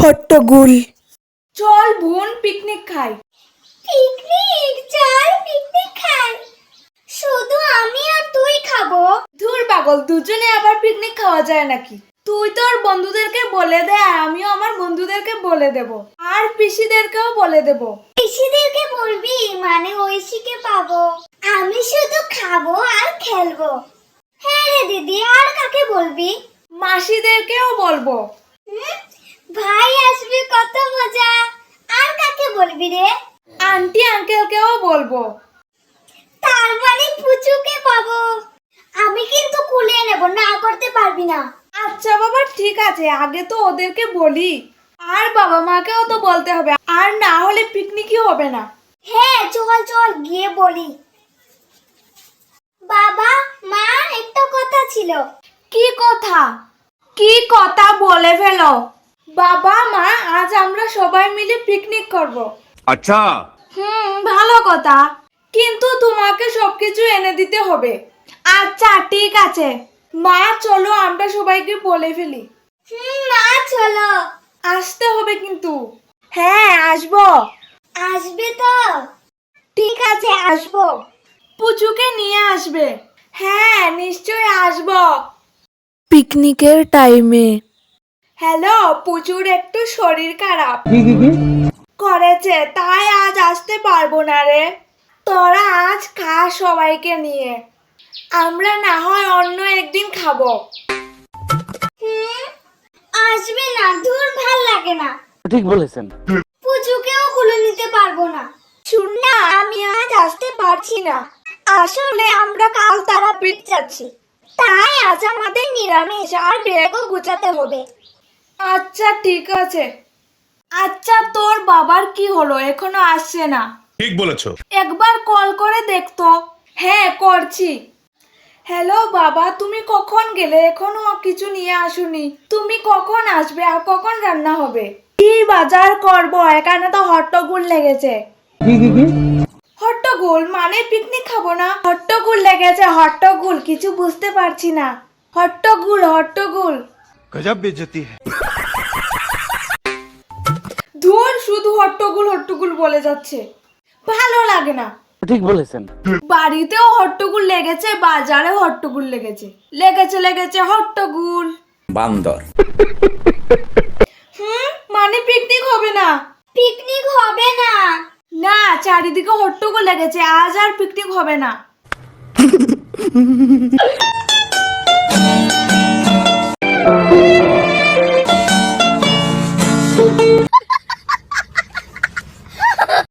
হট্টগোল। চল বোন পিকনিক খাই। পিকনিক? চল পিকনিক খাই। শুধু আমি আর তুই খাবো? ধুর পাগল, দুজনে আবার পিকনিক খাওয়া যায় নাকি? তুই তোর বন্ধুদেরকে বলে দে, আর আমিও আমার বন্ধুদেরকে বলে দেব, আর পিসিদেরকেও বলে দেব। পিসিদেরকে বলবি মানে ঐশীকে পাবো? আমি শুধু খাবো আর খেলবো। হ্যাঁ রে দিদি, আর কাকে বলবি? মাসিদেরকেও বলবো। ভাই আসবে, কত মজা। আর কাকে বলবি রে? আন্টি আঙ্কেলকেও বলবো। তার মানে পুচুকে পাবো। আমি কিন্তু কুলিয়ে নেব, না করতে পারবি না। আচ্ছা বাবা ঠিক আছে, আগে তো ওদেরকে বলি, আর বাবা মাকেও তো বলতে হবে, আর না হলে পিকনিকই হবে না। হ্যাঁ চল চল গিয়ে বলি। বাবা মা, একটা কথা ছিল। কি কথা? কি কথা বলে ফেলো। বাবা মা, আজ আমরা সবাই মিলে পিকনিক করব। अच्छा ভালো কথা, কিন্তু তোমাকে সবকিছু এনে দিতে হবে। আচ্ছা ঠিক আছে মা, চলো আমরা সবাইকে বলে ফেলি। মা চলো। আসতে হবে কিন্তু। হ্যাঁ আসবো। আসবে তো? ঠিক আছে আসবো। পুচুকে নিয়ে আসবে? হ্যাঁ নিশ্চয়ই আসবো। পিকনিকের টাইমে। হ্যালো, পুচুর একটু শরীর খারাপ করেছে, তাই আজ আসতে পারবো না রে। তোরা আজ খা সবাইকে নিয়ে, আমরা না হয় অন্য একদিন খাবো। আসবে না, দূর ভাল লাগে না। ঠিক বলেছেন। পুচুকেও কুলে নিতে পারবো না। শুন না, আমি আজ আসতে পারছি না, আসলে আমরা কাল তারাপীঠ যাচ্ছি, তাই আজ আমাদের নিরামিষ আর ব্যাগও গুছাতে হবে। আচ্ছা ঠিক আছে। আচ্ছা তোর বাবার কি হলো, এখনো আসছে না? ठीक বলেছো। একবার কল করে দেখতো। হ্যাঁ করছি। হ্যালো বাবা, তুমি কখন গেলে? এখনো কিছু নিয়ে আসুনি। তুমি কখন আসবে আর কখন রান্না হবে? কি বাজার করব, এখানে তো হট্টগোল লেগেছে। হট্টগোল মানে পিকনিক খাবো না? হট্টগোল লেগেছে, হট্টগোল, কিছু বুঝতে পারছি না। হট্টগোল হট্টগোল। गजब बेइज्जती है। ধুর, শুধু হট্টগোল হট্টগোল বলে যাচ্ছে, ভালো লাগে না। ঠিক বলেছেন। বাড়িতেও হট্টগোল লেগেছে, বাজারেও হট্টগোল লেগেছে, লেগেছে লেগেছে হট্টগোল। বান্দর। মানে পিকনিক হবে না? পিকনিক হবে না। না, চারিদিকে হট্টগোল লেগেছে, আজ আর পিকনিক হবে না।